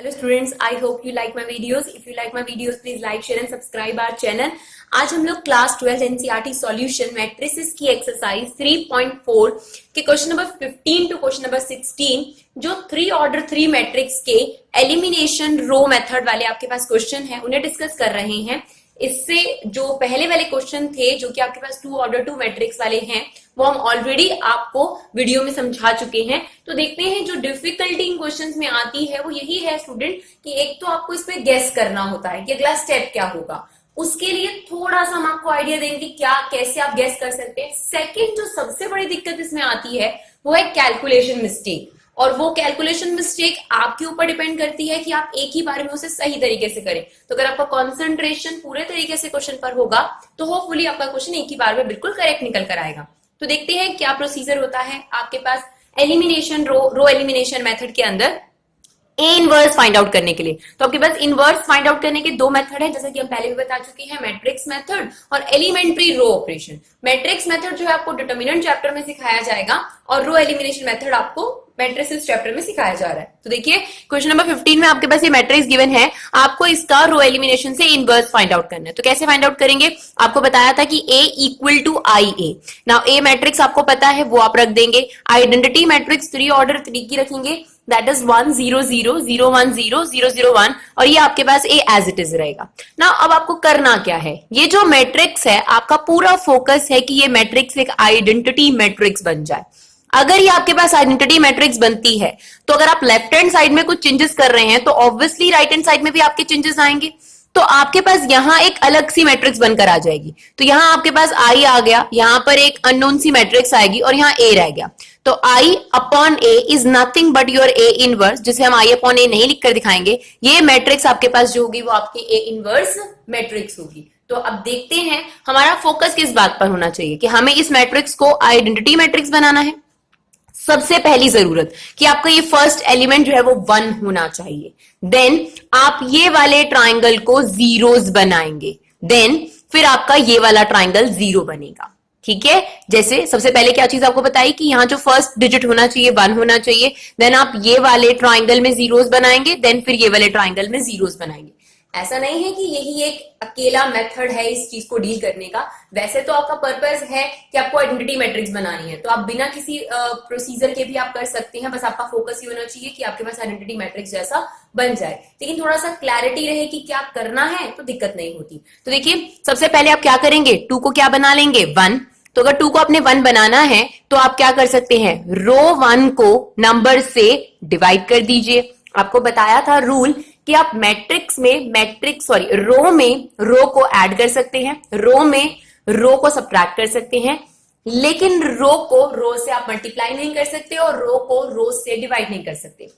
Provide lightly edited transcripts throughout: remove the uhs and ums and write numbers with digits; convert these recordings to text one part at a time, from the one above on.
Hello students, I hope you like my videos. If you like my videos, please like, share and subscribe our channel. आज हम लोग class 12 NCERT solution matrices की exercise 3.4 के question number 15 to question number 16 जो 3 order 3 matrix के elimination row method वाले आपके पास question है उन्हें डिस्कस कर रहे हैं। इससे जो पहले वाले क्वेश्चन थे जो कि आपके पास 2 ऑर्डर 2 मैट्रिक्स वाले हैं वो हम ऑलरेडी आपको वीडियो में समझा चुके हैं। तो देखते हैं जो डिफिकल्टी इन क्वेश्चंस में आती है वो यही है स्टूडेंट कि एक तो आपको इस पे गेस करना होता है कि अगला स्टेप क्या होगा। उसके लिए थोड़ा सा हम आपको आइडिया देंगे क्या कैसे आप गेस कर सकते हैं। सेकंड जो सबसे बड़ी दिक्कत इसमें आती है वो है कैलकुलेशन मिस्टेक, और वो कैलकुलेशन मिस्टेक आपके ऊपर डिपेंड करती है कि आप एक ही बार में उसे सही तरीके से करें। तो अगर आपका कंसंट्रेशन पूरे तरीके से क्वेश्चन पर होगा तो होपफुली आपका क्वेश्चन एक ही बार में बिल्कुल करेक्ट निकल कर आएगा। तो देखते हैं क्या प्रोसीजर होता है आपके पास एलिमिनेशन रो एलिमिनेशन मेथड के अंदर ए इनवर्स फाइंड आउट करने के लिए। तो आपके पास इनवर्स फाइंड आउट करने के 2 मेथड है, जैसा कि हम पहले भी बता चुके हैं, मैट्रिक्स मेथड और elementary row operation. Matrix method जो है आपको डिटरमिनेंट चैप्टर में सिखाया जाएगा और रो एलिमिनेशन मेथड आपको मैट्रिसेस चैप्टर में सिखाया जा रहा है। तो देखिए क्वेश्चन नंबर 15 में आपके पास ये मैट्रिक्स गिवन है, आपको इसका रो एलिमिनेशन से इनवर्स फाइंड आउट करना है। तो कैसे फाइंड आउट करेंगे, आपको बताया था कि A equal to I A. Now A matrix आपको पता है वो आप रख देंगे। आइडेंटिटी मैट्रिक्स 3 ऑर्डर 3 की रखेंगे, दैट इज 1 0 0 0 1 0 0 0 1, और ये आपके पास ए एज इट इज रहेगा। ना अब आपको करना क्या है, ये जो मैट्रिक्स है आपका पूरा फोकस है कि ये मैट्रिक्स एक आइडेंटिटी मैट्रिक्स बन जाए। अगर ये आपके पास आइडेंटिटी मैट्रिक्स बनती है तो अगर आप लेफ्ट हैंड साइड में कुछ चेंजेस कर रहे हैं तो ऑब्वियसली राइट हैंड साइड में भी आपके चेंजेस आएंगे। तो आपके पास यहां एक अलग सी मैट्रिक्स बनकर आ जाएगी। तो यहां आपके पास आई आ गया, यहां पर एक अननोन सी मैट्रिक्स आएगी और यहां ए रह गया। तो I upon A is nothing but your A inverse, जिसे हम आई अपॉन ए नहीं लिखकर दिखाएंगे। ये मैट्रिक्स आपके पास जो होगी वो आपकी ए इनवर्स मैट्रिक्स होगी। तो अब देखते हैं हमारा फोकस किस बात पर होना चाहिए कि हमें इस मैट्रिक्स को आइडेंटिटी मैट्रिक्स बनाना है। सबसे पहली जरूरत कि आपका ये फर्स्ट एलिमेंट जो है वो 1 होना चाहिए। देन आप ये वाले ट्राइंगल को जीरोस बनाएंगे, देन फिर आपका ये वाला ट्राइंगल 0 बनेगा। ठीक है, जैसे सबसे पहले क्या चीज आपको बताई कि यहां जो फर्स्ट डिजिट होना चाहिए 1 होना चाहिए, देन आप ये वाले ट्राइंगल में जीरोस बनाएंगे, देन फिर ये वाले ट्राइंगल में जीरोस बनाएंगे। ऐसा नहीं है कि यही एक अकेला मेथड है इस चीज को डील करने का। वैसे तो आपका पर्पस है कि आपको आइडेंटिटी मैट्रिक्स बनानी है, तो आप बिना किसी प्रोसीजर के भी आप कर सकते हैं। बस आपका फोकस ये होना चाहिए कि आपके पास आइडेंटिटी मैट्रिक्स जैसा बन जाए, लेकिन थोड़ा सा क्लैरिटी रहे कि क्या करना है तो दिक्कत नहीं होती। तो देखिए सबसे पहले आप क्या करेंगे, 2 को क्या बना लेंगे 1। तो अगर 2 को आपने 1 बनाना है तो आप क्या कर सकते हैं, रो 1 को नंबर से डिवाइड कर दीजिए। आपको बताया था रूल कि आप रो में रो को ऐड कर सकते हैं, रो में रो को सब्ट्रैक्ट कर सकते हैं, लेकिन रो को रो से आप मल्टीप्लाई नहीं कर सकते और रो को रो से डिवाइड नहीं कर सकते।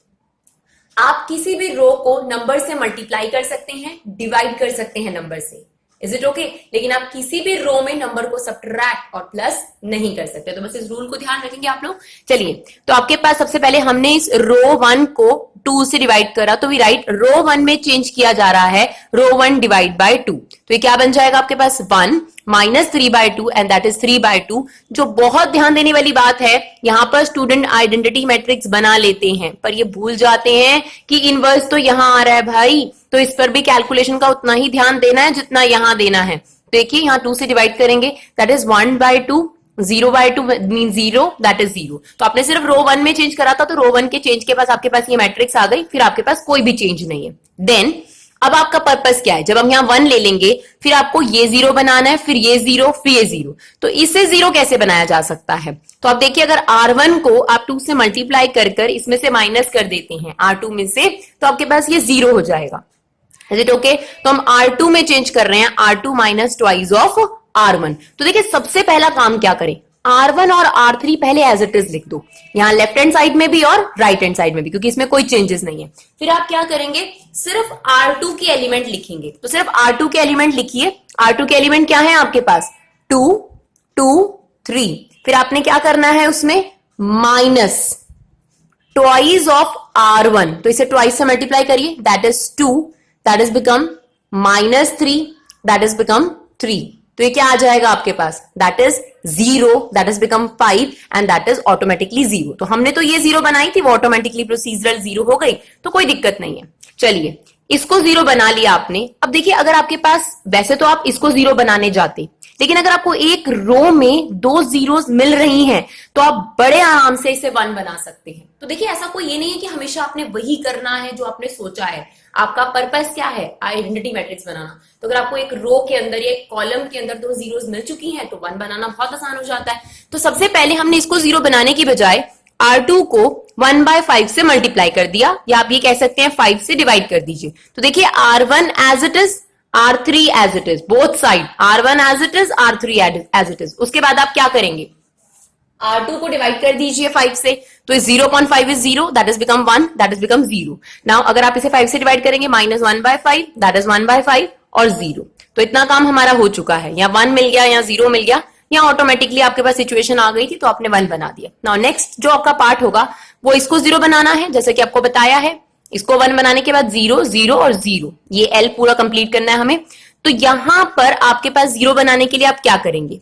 आप किसी भी रो को नंबर से मल्टीप्लाई कर सकते हैं, डिवाइड कर सकते हैं नंबर से, इज इट ओके, लेकिन आप किसी भी रो में नंबर को सब्ट्रैक्ट और प्लस नहीं कर सकते। तो बस इस रूल को ध्यान रखेंगे आप लोग। चलिए, तो आपके पास सबसे पहले हमने इस रो 1 को 2 से डिवाइड करा, तो राइट रो 1 में चेंज किया जा रहा है रो 1 डिवाइड बाय 2। तो ये क्या बन जाएगा आपके पास 1 माइनस 3/2 एंड दैट इज 3/2। जो बहुत ध्यान देने वाली बात है, यहां पर स्टूडेंट आइडेंटिटी मैट्रिक्स बना लेते हैं पर ये भूल जाते हैं कि इनवर्स तो यहां आ रहा है भाई, तो इस पर भी कैलकुलेशन का उतना ही ध्यान देना है जितना यहां देना है। देखिए यहां 2 से डिवाइड करेंगे, that is 1/2, 0/2 mean 0, that is 0। तो आपने सिर्फ रो 1 में चेंज करा था, तो रो 1 के चेंज के पास आपके पास ये मैट्रिक्स आ गई, फिर आपके पास कोई भी चेंज नहीं है। देन अब आपका पर्पस क्या है, जब हम यहां 1 ले लेंगे फिर आपको ये 0 बनाना है, फिर ये 0, फिर ये 0। तो इससे 0 कैसे बनाया जा सकता है, तो आप देखिए अगर R1 को आप 2 से मल्टीप्लाई कर इसमें से माइनस कर देते हैं R2 में से, तो आपके पास ये 0 हो जाएगा। इज इट ओके, तो हम R2 में चेंज कर रहे हैं, R2 minus twice of R1। तो देखिए सबसे पहला काम क्या करें, R1 और R3 पहले एज इट इज लिख दो, यहां लेफ्ट हैंड साइड में भी और राइट हैंड साइड में भी, क्योंकि इसमें कोई चेंजेस नहीं है। फिर आप क्या करेंगे, सिर्फ R2 के एलिमेंट लिखेंगे। तो सिर्फ R2 के एलिमेंट लिखिए। R2 के एलिमेंट क्या है आपके पास 2 2 3। फिर आपने क्या करना है, उसमें माइनस ट्वाइस ऑफ R1, तो इसे ट्वाइस से मल्टीप्लाई करिए, that is 2, that is become minus 3, that is become 3। तो ये क्या आ जाएगा आपके पास, that is 0, that is become 5 and that is automatically 0। तो हमने तो ये 0 बनाई थी, वो ऑटोमेटिकली प्रोसीजरल 0 हो गई, तो कोई दिक्कत नहीं है। चलिए इसको 0 बना लिया आपने। अब देखिए अगर आपके पास, वैसे तो आप इसको 0 बनाने जाते, लेकिन अगर आपको एक रो में 2 जीरोस मिल रही हैं तो आप बड़े आराम से इसे 1 बना सकते हैं। तो देखिए ऐसा कोई ये नहीं है कि हमेशा आपने वही करना है जो आपने सोचा है। आपका पर्पस क्या है? आइडेंटिटी मैट्रिक्स बनाना। तो अगर आपको एक रो के अंदर या एक कॉलम के अंदर 2 जीरोस मिल चुकी हैं तो 1 बनाना बहुत आसान हो जाता है। तो सबसे पहले हमने इसको 0 बनाने की बजाय R2 को 1/5 से मल्टीप्लाई कर दिया, या आप ये कह सकते हैं 5 से डिवाइड कर दीजिए। तो देखिए R1 as it is, R3 as it is, both side R1 as it is, R3 as it is. उसके बाद आप क्या करेंगे? R2 को डिवाइड कर दीजिए 5 से, तो 0.5 is 0, that is become 1, that is become 0। Now अगर आप इसे 5 से डिवाइड करेंगे, -1/5, दैट इज 1/5 और 0। तो इतना काम हमारा हो चुका है, या 1 मिल गया या 0 मिल गया, या ऑटोमेटिकली आपके पास सिचुएशन आ गई थी तो आपने 1 बना दिया। नाउ नेक्स्ट जो आपका पार्ट होगा वो इसको 0 बनाना है, जैसे कि आपको बताया है। इसको 1 बनाने के बाद 0, 0 और 0, ये L पूरा कंप्लीट करना है हमें। तो यहां पर आपके पास 0 बनाने के लिए आप क्या करेंगे?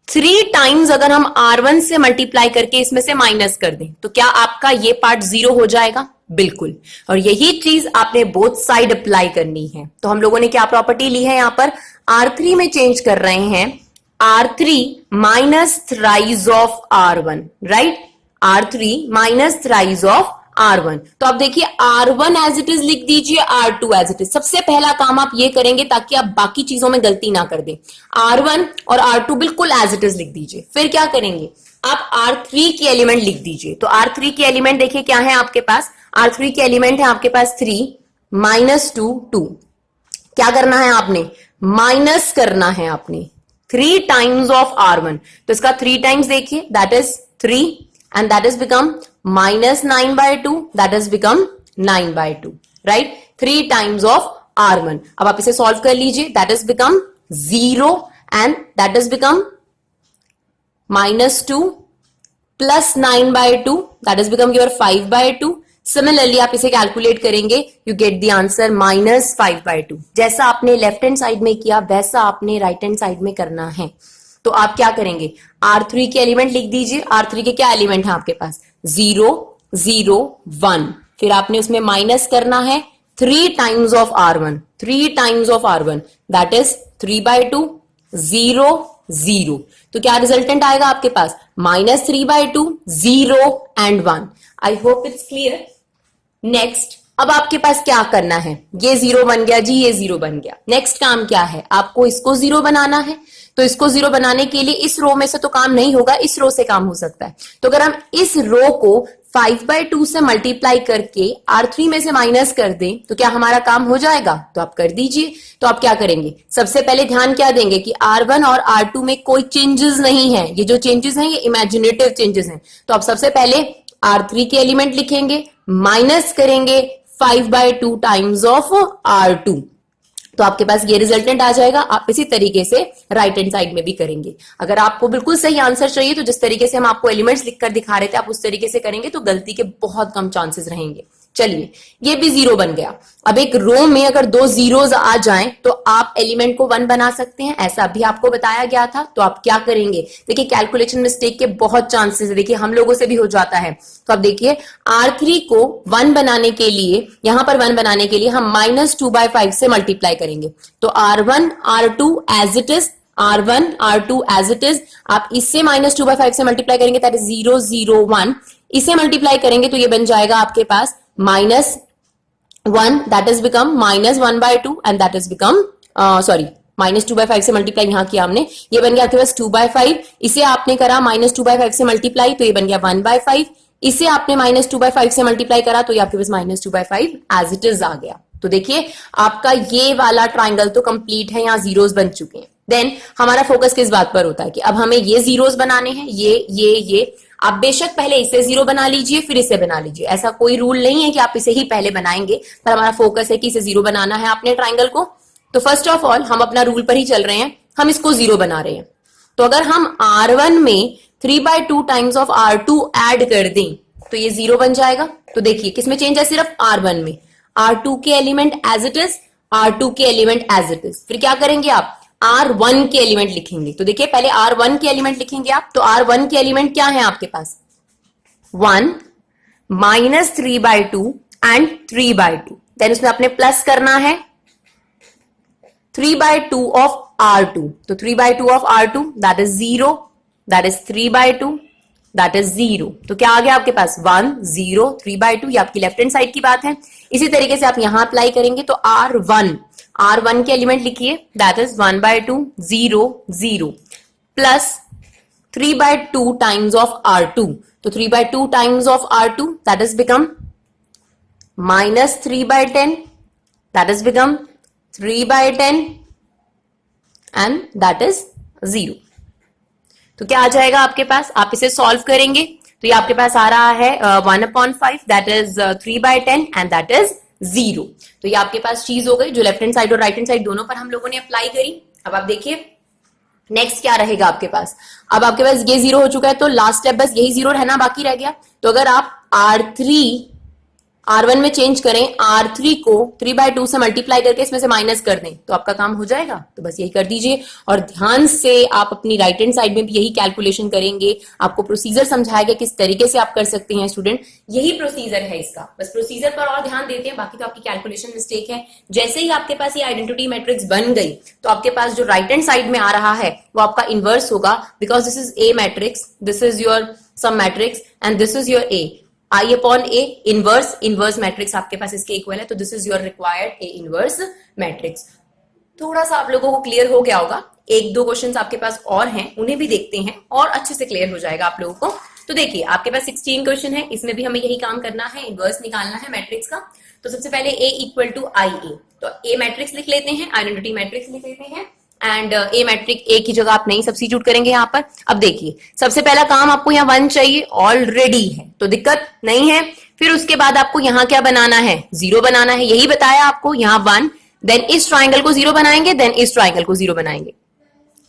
3 टाइम्स अगर हम R1 से मल्टीप्लाई करके इसमें से माइनस कर दें तो क्या आपका ये पार्ट 0 हो जाएगा? बिल्कुल। और यही चीज आपने बोथ साइड अप्लाई करनी है। तो हम लोगों ने क्या प्रॉपर्टी ली है? यहां पर R3 में चेंज कर रहे हैं, R3 minus thrice of R1, right? R3 minus thrice of R1। तो आप देखिए R1 एज इट इज लिख दीजिए, R2 एज इट इज। सबसे पहला काम आप ये करेंगे ताकि आप बाकी चीजों में गलती ना कर दें। R1 और R2 बिल्कुल एज इट इज लिख दीजिए। फिर क्या करेंगे? आप R3 की एलिमेंट लिख दीजिए। तो R3 की एलिमेंट देखिए क्या है आपके पास? R3 की एलिमेंट है आपके पास 3, -2, 2। क्या करना है आपने? माइनस करना है आपने 3 टाइम्स ऑफ R1। तो इसका 3 टाइम्स देखिए, that is 3, and that is become -9/2, that is become 9/2, right? 3 times of R1। अब आप इसे सॉल्व कर लीजिए, that is become 0 and that is become -2 plus 9/2, that is become your 5/2। Similarly आप इसे कैलकुलेट करेंगे, यू गेट द आंसर -5/2। जैसा आपने लेफ्ट हैंड साइड में किया वैसा आपने राइट हैंड साइड में करना है। तो आप क्या करेंगे? R3 के एलिमेंट लिख दीजिए। R3 के क्या एलिमेंट है आपके पास? 0, 0, 1। फिर आपने उसमें माइनस करना है 3 times of R1, 3 times of R1, that is 3/2, 0, 0। तो क्या रिजल्टेंट आएगा आपके पास? -3/2, 0 and 1। I hope it's clear. Next अब आपके पास क्या करना है? ये 0 बन गया जी, ये 0 बन गया। नेक्स्ट काम क्या है? आपको इसको 0 बनाना है। तो इसको 0 बनाने के लिए इस रो में से तो काम नहीं होगा, इस रो से काम हो सकता है। तो अगर हम इस रो को 5/2 से मल्टीप्लाई करके R3 में से माइनस कर दें तो क्या हमारा काम हो जाएगा? तो आप कर दीजिए। तो आप क्या करेंगे? सबसे पहले ध्यान क्या देंगे कि R1 और R2 में कोई चेंजेस नहीं है। ये जो चेंजेस हैं ये इमेजिनेटिव चेंजेस हैं। तो आप सबसे पहले R3 के एलिमेंट लिखेंगे, माइनस करेंगे 5/2 टाइम्स ऑफ R2। तो आपके पास ये रिजल्टेंट आ जाएगा। आप इसी तरीके से राइट हैंड साइड में भी करेंगे। अगर आपको बिल्कुल सही आंसर चाहिए तो जिस तरीके से हम आपको एलिमेंट्स लिखकर दिखा रहे थे आप उस तरीके से करेंगे तो गलती के बहुत कम चांसेस रहेंगे। चलिए ये भी 0 बन गया। अब एक रो में अगर 2 जीरोस आ जाएं तो आप एलिमेंट को 1 बना सकते हैं, ऐसा भी आपको बताया गया था। तो आप क्या करेंगे? देखिए कैलकुलेशन मिस्टेक के बहुत चांसेस है, देखिए हम लोगों से भी हो जाता है। तो अब देखिए R3 को 1 बनाने के लिए, यहां पर 1 बनाने के लिए हम -2/5 से मल्टीप्लाई करेंगे। तो R1 R2 as it is, R1 R2 as it is. आप इससे -2/5 से मल्टीप्लाई करेंगे, दैट इज 0, 0, 1। इसे मल्टीप्लाई करेंगे तो ये बन जाएगा आपके पास -1, that is become -1/2 and that is become -2/5 से मल्टीप्लाई यहां किया हमने, ये बन गया आपके पास 2/5। इसे आपने करा -2/5 से मल्टीप्लाई तो ये बन गया 1/5। इसे आपने -2/5 से मल्टीप्लाई करा तो ये आपके पास -2/5 एज इट इज आ गया। तो देखिए आपका ये वाला ट्राइंगल तो कंप्लीट है, यहाँ जीरोस बन चुके हैं। देन हमारा फोकस किस बात पर होता है कि अब हमें ये जीरोस बनाने हैं, ये आप बेशक पहले इसे 0 बना लीजिए फिर इसे बना लीजिए, ऐसा कोई रूल नहीं है कि आप इसे ही पहले बनाएंगे, पर हमारा फोकस है कि इसे 0 बनाना है आपने ट्राइंगल को। तो फर्स्ट ऑफ ऑल हम अपना रूल पर ही चल रहे हैं, हम इसको 0 बना रहे हैं। तो अगर हम R1 में 3/2 टाइम्स ऑफ R2 ऐड कर दें तो ये 0 बन जाएगा। तो देखिए किसमें चेंज है? सिर्फ R1 में। R2 के element as it is, R2 के एलिमेंट एज इट इज। फिर क्या करेंगे आप? R1 के एलिमेंट लिखेंगे। तो देखिए पहले R1 के एलिमेंट लिखेंगे आप। तो R1 के एलिमेंट क्या है आपके पास? 1, -3/2 एंड 3/2। देन उसमें अपने प्लस करना है 3/2 ऑफ R2, तो 3/2 of R2 that is 0, that is 3/2, that is 0। तो क्या आ गया आपके पास 1 0 3/2, ये आपकी लेफ्ट हैंड साइड की बात है। इसी तरीके से आप यहां अप्लाई करेंगे तो R1 के एलिमेंट लिखिए, that is 1/2 0 0 plus 3/2 times of R2, तो 3/2 times of R2 that is become -3/10, that is become 3/10 and that is 0। तो क्या आ जाएगा आपके पास, आप इसे सॉल्व करेंगे तो ये आपके पास आ रहा है 1/5 that is 3/10 and that is 0। तो ये आपके पास चीज हो गई जो लेफ्ट हैंड साइड और राइट हैंड साइड दोनों पर हम लोगों ने अप्लाई करी। अब आप देखिए नेक्स्ट क्या रहेगा आपके पास, अब आपके पास ये 0 हो चुका है तो लास्ट स्टेप बस यही 0 रहना बाकी रह गया। तो अगर आप R1 में चेंज करें, R3 को 3/2 से मल्टीप्लाई करके इसमें से माइनस कर दें तो आपका काम हो जाएगा। तो बस यही कर दीजिए और ध्यान से आप अपनी राइट हैंड साइड में भी यही कैलकुलेशन करेंगे। आपको प्रोसीजर समझाया गया किस तरीके से आप कर सकते हैं स्टूडेंट, यही प्रोसीजर है इसका, बस प्रोसीजर पर और ध्यान देते हैं, बाकी तो आपकी कैलकुलेशन मिस्टेक है। जैसे ही आपके पास ये आइडेंटिटी मैट्रिक्स बन गई तो आपके पास जो राइट हैंड साइड में आ रहा है वो आपका इनवर्स होगा, because this is A matrix, this is your sum matrix and this is your A, I upon A inverse matrix आपके पास इसके इक्वल है, तो this is your required A inverse matrix. थोड़ा सा आप लोगों को क्लियर हो गया होगा, एक दो क्वेश्चंस आपके पास और हैं उन्हें भी देखते हैं और अच्छे से क्लियर हो जाएगा आप लोगों को। तो देखिए आपके पास 16 क्वेश्चन है, इसमें भी हमें यही काम करना है, इनवर्स निकालना है मैट्रिक्स का। तो सबसे पहले A इक्वल टू IA, तो A मैट्रिक्स लिख लेते हैं, आइडेंटिटी मैट्रिक्स लिख लेते हैं एंड ए मैट्रिक ए की जगह आप नहीं सब्स्टिट्यूट करेंगे यहाँ पर। अब देखिए सबसे पहला काम आपको यहाँ 1 चाहिए, ऑलरेडी है तो दिक्कत नहीं है। फिर उसके बाद आपको यहाँ क्या बनाना है, 0 बनाना है, यही बताया आपको, यहाँ 1, देन इस ट्राइंगल को 0 बनाएंगे, देन इस ट्राइंगल को 0 बनाएंगे।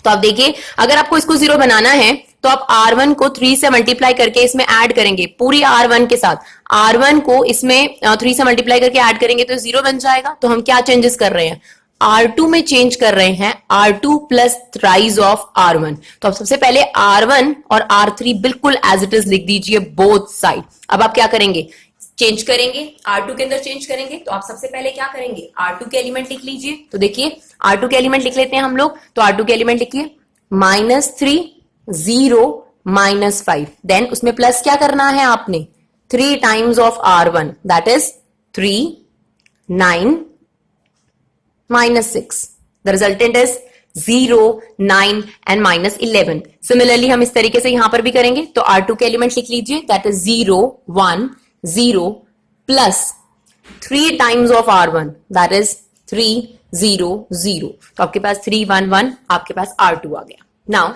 तो आप देखिए अगर आपको इसको 0 बनाना है तो आप R1 को 3 से मल्टीप्लाई करके इसमें ऐड करेंगे, पूरी R1 के साथ R1 को इसमें 3 से मल्टीप्लाई करके ऐड करेंगे तो 0 बन जाएगा। तो हम क्या चेंजेस कर रहे हैं, R2 में चेंज कर रहे हैं, R2 plus thrice of R1। तो अब सबसे पहले R1 और R3 बिल्कुल एज इट इज लिख दीजिए बोथ साइड। अब आप क्या करेंगे, चेंज करेंगे, R2 के अंदर चेंज करेंगे। तो आप सबसे पहले क्या करेंगे, R2 के एलिमेंट लिख लीजिए। तो देखिए R2 के एलिमेंट लिख लेते हैं हम लोग, तो R2 के एलिमेंट लिखिए -3 0 -5, देन उसमें प्लस क्या करना है आपने, 3 times of R1 that is 3 9 -6, the resultant is 0 9 and -11। Similarly हम इस तरीके से यहां पर भी करेंगे, तो R2 के एलिमेंट लिख लीजिए that is 0 1 0 plus 3 times of R1 that is 3 0 0। तो आपके पास 3 1 1, आपके पास R2 आ गया। नाउ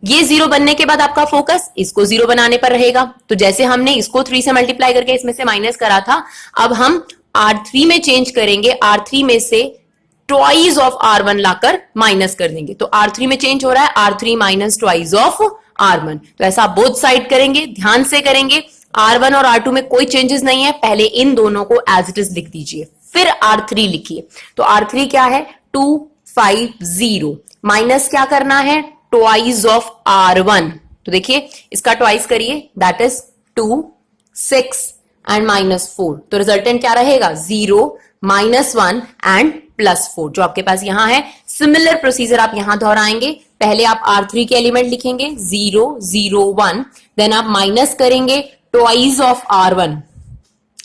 ये 0 बनने के बाद आपका फोकस इसको 0 बनाने पर रहेगा। तो जैसे हमने इसको 3 से मल्टीप्लाई करके इसमें से माइनस करा था, अब हम R3 में चेंज करेंगे, R3 में से twice of R1 locker minus कर देंगे। तो R3 में चेंज हो रहा है, R3 minus twice of R1। तो ऐसा आप बोथ साइड करेंगे, ध्यान से करेंगे। R1 और R2 में कोई चेंजेस नहीं है, पहले इन दोनों को एज इट इज लिख दीजिए, फिर R3 लिखिए। तो R3 क्या है 2 5 0, माइनस क्या करना है ट्वाइस ऑफ R1। तो देखिए इसका ट्वाइस करिए दैट इज 2 6 एंड -4। तो रिजल्टेंट क्या रहेगा 0 -1 एंड +4 जो आपके पास यहां है। सिमिलर प्रोसीजर आप यहां दोहराएंगे, पहले आप R3 के एलिमेंट लिखेंगे 0 0 1, देन आप माइनस करेंगे ट्वाइस ऑफ R1।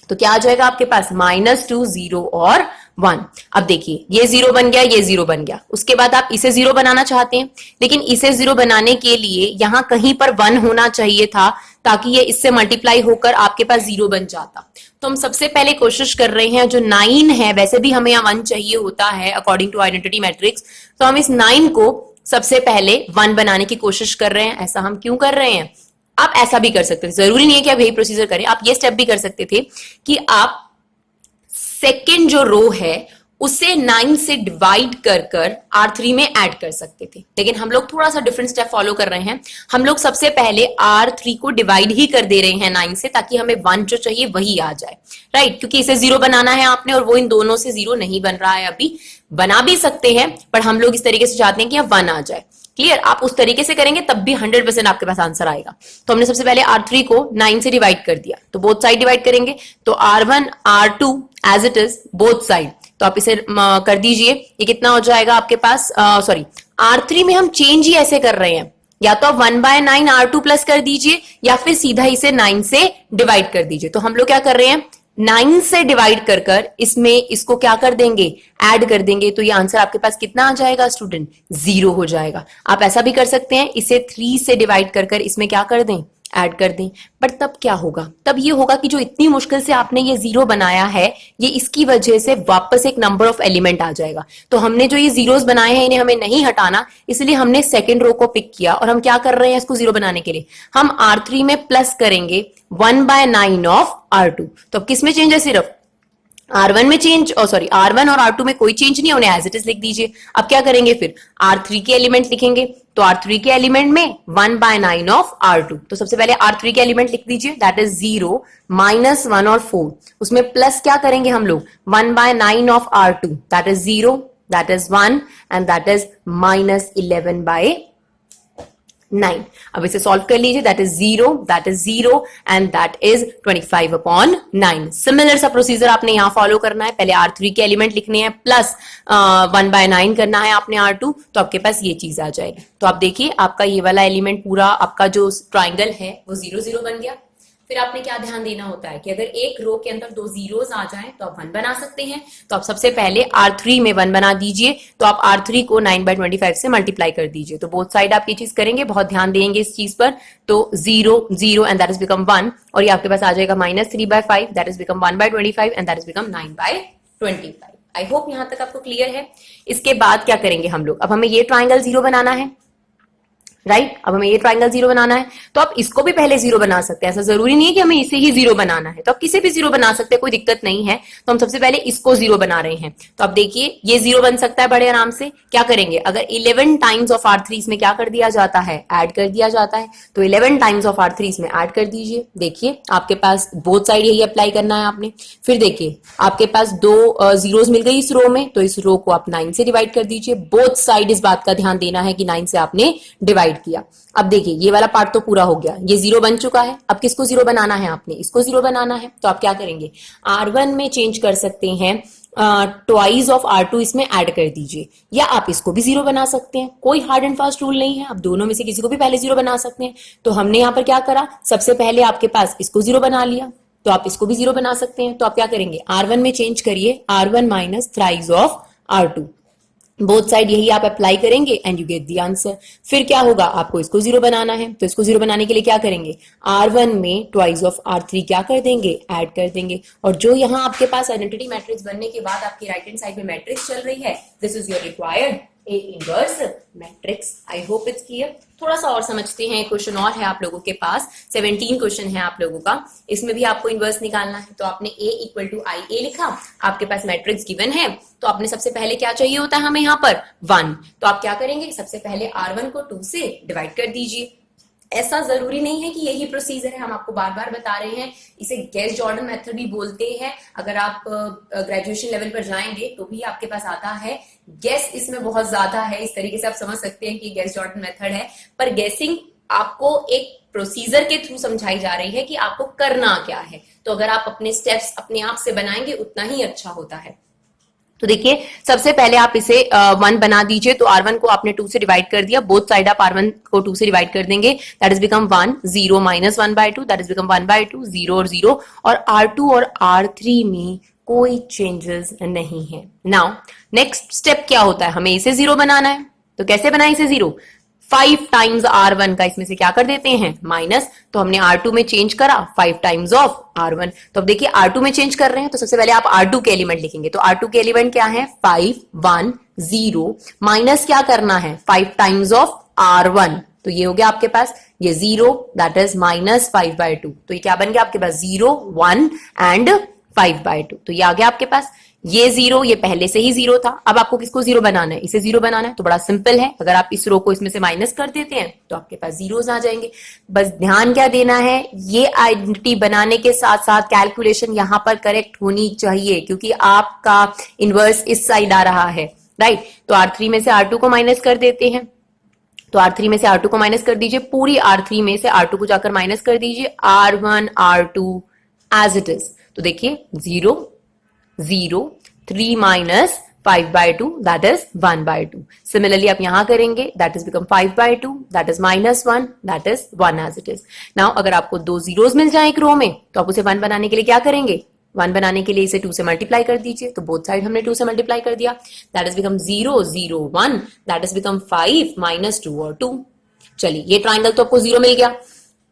तो क्या आ जाएगा आपके पास -2 0 और 1। अब देखिए ये 0 बन गया, ये 0 बन गया। उसके बाद आप इसे 0 बनाना चाहते हैं, लेकिन इसे 0 बनाने के लिए यहां कहीं पर 1 होना चाहिए था ताकि ये इससे मल्टीप्लाई होकर आपके पास 0 बन जाता। तो हम सबसे पहले कोशिश कर रहे हैं, जो 9 है वैसे भी हमें यहाँ 1 चाहिए होता है अकॉर्डिंग टू आइडेंटिटी मैट्रिक्स, तो हम इस 9 को सबसे पहले 1 बनाने की कोशिश कर रहे हैं। ऐसा हम क्यों कर रहे हैं, आप ऐसा भी कर सकते थे, जरूरी नहीं है कि आप यही प्रोसीजर करें, आप ये स्टेप भी कर सकते थे कि आप सेकेंड जो रो है उसे 9 से डिवाइड कर R3 में ऐड कर सकते थे, लेकिन हम लोग थोड़ा सा डिफरेंट स्टेप फॉलो कर रहे हैं। हम लोग सबसे पहले R3 को डिवाइड ही कर दे रहे हैं 9 से, ताकि हमें 1 जो चाहिए वही आ जाए, राइट। क्योंकि इसे 0 बनाना है आपने और वो इन दोनों से 0 नहीं बन रहा है, अभी बना भी सकते हैं पर हम लोग इस तरीके से चाहते हैं कि 1 आ जाए। क्लियर? आप उस तरीके से करेंगे तब भी 100% आपके पास आंसर आएगा। तो हमने सबसे पहले R3 को 9 से डिवाइड कर दिया, तो बोथ साइड डिवाइड करेंगे, तो R1 R2 as it is both side, तो आप इसे कर दीजिए। ये कितना हो जाएगा आपके पास, सॉरी R3 में हम चेंज ही ऐसे कर रहे हैं, या तो आप 1/9 R2 प्लस कर दीजिए या फिर सीधा इसे 9 से डिवाइड कर दीजिए। तो हम लोग क्या कर रहे हैं, 9 से डिवाइड कर कर इसमें इसको क्या कर देंगे, ऐड कर देंगे, तो ये आंसर आपके पास कितना आ जाएगा स्टूडेंट, 0 हो जाएगा। आप ऐसा भी कर सकते हैं, इसे 3 से डिवाइड कर कर इसमें क्या कर दें, ऐड कर दें। बट तब क्या होगा, तब ये होगा कि जो इतनी मुश्किल से आपने ये 0 बनाया है, ये इसकी वजह से वापस एक नंबर ऑफ एलिमेंट आ जाएगा। तो हमने जो ये जीरोस बनाए हैं इन्हें हमें नहीं हटाना, इसलिए हमने सेकेंड रो को पिक किया और हम क्या कर रहे हैं, इसको 0 बनाने के लिए हम R3 में प्लस करेंगे 1/9 ऑफ R2। तो अब किस में चेंज है, सिर्फ R1 में चेंज, सॉरी R1 और R2 में कोई चेंज नहीं है, उन्हें एज इट इज लिख दीजिए। अब क्या करेंगे, फिर R3 के एलिमेंट लिखेंगे, तो R3 के एलिमेंट में 1/9 ऑफ R2। तो सबसे पहले R3 के एलिमेंट लिख दीजिए, दैट इज 0 -1 और 4, उसमें प्लस क्या करेंगे हम लोग, 1/9 of R2, that is 0, that is 1 and that is -11/9। अब इसे सॉल्व कर लीजिए, that is 0 and that is 25/9। Similar सा प्रोसीजर आपने यहां फॉलो करना है, पहले R3 के एलिमेंट लिखने हैं प्लस 1/9 करना है आपने R2, तो आपके पास ये चीज आ जाएगी। तो आप देखिए आपका ये वाला एलिमेंट पूरा आपका जो ट्राइंगल है वो 0 0 बन गया। फिर आपने क्या ध्यान देना होता है कि अगर एक रो के अंदर 2 जीरोस आ जाएं तो आप 1 बना सकते हैं। तो आप सबसे पहले R3 में 1 बना दीजिए, तो आप R3 को 9/25 से मल्टीप्लाई कर दीजिए। तो बोथ साइड आप ये चीज करेंगे, बहुत ध्यान देंगे इस चीज पर। तो 0 0 एंड दैट इज बिकम 1, और ये आपके पास आ जाएगा -3/5, that is become 1/25 and that is become 9/25। I hope यहां तक आपको क्लियर है। इसके बाद क्या करेंगे हम लोग, अब हमें ये ट्राइंगल 0 बनाना है, राइट अब हमें ये ट्राइंगल 0 बनाना है, तो आप इसको भी पहले 0 बना सकते हैं, ऐसा जरूरी नहीं है कि हमें इसे ही 0 बनाना है, तो आप किसी भी 0 बना सकते हैं, कोई दिक्कत नहीं है। तो हम सबसे पहले इसको 0 बना रहे हैं, तो आप देखिए ये 0 बन सकता है बड़े आराम से। क्या करेंगे, अगर 11 टाइम्स ऑफ R3 इसमें क्या कर दिया जाता है, ऐड कर दिया जाता है, तो 11 टाइम्स ऑफ R3 इसमें ऐड कर दीजिए। देखिए आपके पास बोथ साइड यही अप्लाई करना है आपने। फिर देखिए आपके पास 2 जीरोस मिल गई इस रो में, तो इस रो को आप 9 से डिवाइड कर दीजिए। बोथ साइड इस बात का ध्यान देना है कि 9 से आपने डिवाइड किया। अब देखिए ये वाला पार्ट तो पूरा हो गया, ये 0 बन चुका है। अब किसको 0 बनाना है, आपने इसको 0 बनाना है, तो आप क्या करेंगे, R1 में चेंज कर सकते हैं, ट्वाइस ऑफ R2 इसमें ऐड कर दीजिए, या आप इसको भी 0 बना सकते हैं, कोई हार्ड एंड फास्ट रूल नहीं है, आप दोनों में से किसी को भी पहले 0 बना सकते हैं। तो हमने यहां पर क्या करा, सबसे पहले आपके पास इसको 0 बना लिया, तो आप इसको भी 0 बना सकते हैं। तो आप क्या करेंगे, R1 में चेंज करिए, R1 minus thrice of R2, both side यही आप अप्लाई करेंगे and you get the answer. फिर क्या होगा, आपको इसको 0 बनाना है, तो इसको 0 बनाने के लिए क्या करेंगे, R1 में ट्वाइस ऑफ R3 क्या कर देंगे, ऐड कर देंगे। और जो यहां आपके पास आइडेंटिटी मैट्रिक्स बनने के बाद आपकी राइट हैंड साइड में मैट्रिक्स चल रही है, this is your required A inverse matrix. I hope it's clear. थोड़ा सा और समझते हैं, क्वेश्चन और है आप लोगों के पास, 17 क्वेश्चन है आप लोगों का, इसमें भी आपको इनवर्स निकालना है। तो आपने A इक्वल टू आई ए लिखा, आपके पास मैट्रिक्स गिवन है, तो आपने सबसे पहले क्या चाहिए होता है हमें यहाँ पर 1, तो आप क्या करेंगे, सबसे पहले R1 को 2 से डिवाइड कर दीजिए। ऐसा जरूरी नहीं है कि यही प्रोसीजर है, हम आपको बार बार बता रहे हैं, इसे गैस जॉर्डन मेथड भी बोलते हैं। अगर आप ग्रेजुएशन लेवल पर जाएंगे तो भी आपके पास आता है, गैस इसमें बहुत ज्यादा है, इस तरीके से आप समझ सकते हैं कि गैस जॉर्डन मेथड है, पर गैसिंग आपको एक प्रोसीजर के थ्रू समझाई जा रही है कि आपको करना क्या है। तो अगर आप अपने स्टेप्स अपने आप से बनाएंगे उतना ही अच्छा होता है। तो देखिए सबसे पहले आप इसे 1 बना दीजिए, तो R1 को आपने 2 से डिवाइड कर दिया, बोथ साइड आप R1 को 2 से डिवाइड कर देंगे, that is become 1, 0 minus 1/2, that is become 1/2, 0 और 0, और R2 और R3 में कोई चेंजेस नहीं है। नाउ नेक्स्ट स्टेप क्या होता है, हमें इसे 0 बनाना है, तो कैसे बनाए इसे 0, 5 टाइम्स R1 का इसमें से क्या कर देते हैं, माइनस, तो हमने R2 में चेंज करा 5 टाइम्स ऑफ R1। तो अब देखिए R2 में चेंज कर रहे हैं, तो सबसे पहले आप R2 के एलिमेंट लिखेंगे, तो R2 के एलिमेंट क्या है, 5 1 0, माइनस क्या करना है, 5 टाइम्स ऑफ R1, तो ये हो गया आपके पास ये 0, दैट इज माइनस 5/2, तो ये क्या बन गया आपके पास 0 1 एंड 5/2, तो ये आ गया आपके पास। ये 0, ये पहले से ही 0 था, अब आपको किसको 0 बनाना है, इसे 0 बनाना है, तो बड़ा सिंपल है, अगर आप इस रो को इसमें से माइनस कर देते हैं तो आपके पास जीरोस आ जाएंगे। बस ध्यान क्या देना है, ये आइडेंटिटी बनाने के साथ साथ कैलकुलेशन यहां पर करेक्ट होनी चाहिए, क्योंकि आपका इनवर्स इस साइड आ रहा है, राइट। तो R3 में से R2 को माइनस कर देते हैं, तो R3 में से R2 को माइनस कर दीजिए, पूरी R3 में से R2 को जाकर माइनस कर दीजिए, R1 R2 as it is. तो देखिए 0 0 3 माइनस 5/2 दैट इज 1/2। सिमिलरली आप यहां करेंगे, that is become 5/2 that is -1 that is 1 as it is. Now अगर आपको दो जीरोस मिल जाए एक रो में तो आप उसे 1 बनाने के लिए क्या करेंगे, 1 बनाने के लिए इसे 2 से मल्टीप्लाई कर दीजिए। तो बोथ साइड हमने 2 से मल्टीप्लाई कर दिया, that is become 0 0 1 that is become 5 -2 और 2। चलिए ये ट्राइंगल तो आपको 0 मिल गया।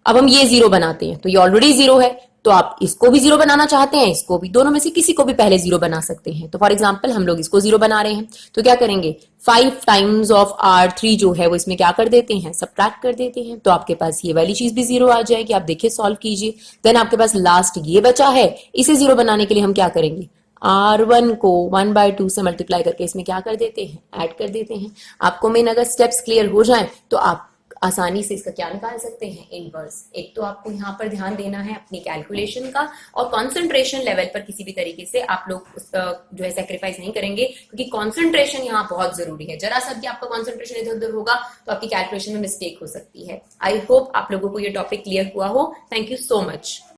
अब हम ये 0 बनाते हैं, तो ये ऑलरेडी 0 है, तो आप इसको भी 0 बनाना चाहते हैं, इसको भी, दोनों में से किसी को भी पहले 0 बना सकते हैं। तो फॉर एग्जांपल हम लोग इसको 0 बना रहे हैं, तो क्या करेंगे, 5 टाइम्स ऑफ R3 जो है वो इसमें क्या कर देते हैं, सबट्रैक्ट कर देते हैं। तो आपके पास ये वाली चीज भी 0 आ जाएगी। आप देखिए सॉल्व कीजिए। देन आपके पास लास्ट ये बचा है, इसे 0 बनाने के लिए हम क्या करेंगे, R1 को 1/2 से मल्टीप्लाई करके इसमें क्या कर देते हैं, ऐड कर देते हैं। आपको मेन अगर स्टेप्स क्लियर हो जाएं तो आप आसानी से इसका क्या निकाल सकते हैं, इनवर्स। एक तो आपको यहाँ पर ध्यान देना है अपनी कैलकुलेशन का, और कंसंट्रेशन लेवल पर किसी भी तरीके से आप लोग उसका जो है सेक्रीफाइस नहीं करेंगे, क्योंकि कंसंट्रेशन यहाँ बहुत जरूरी है। जरा सा भी आपका कंसंट्रेशन इधर उधर होगा तो आपकी कैलकुलेशन में मिस्टेक हो सकती है। आई होप आप लोगों को ये टॉपिक क्लियर हुआ हो। Thank you so much.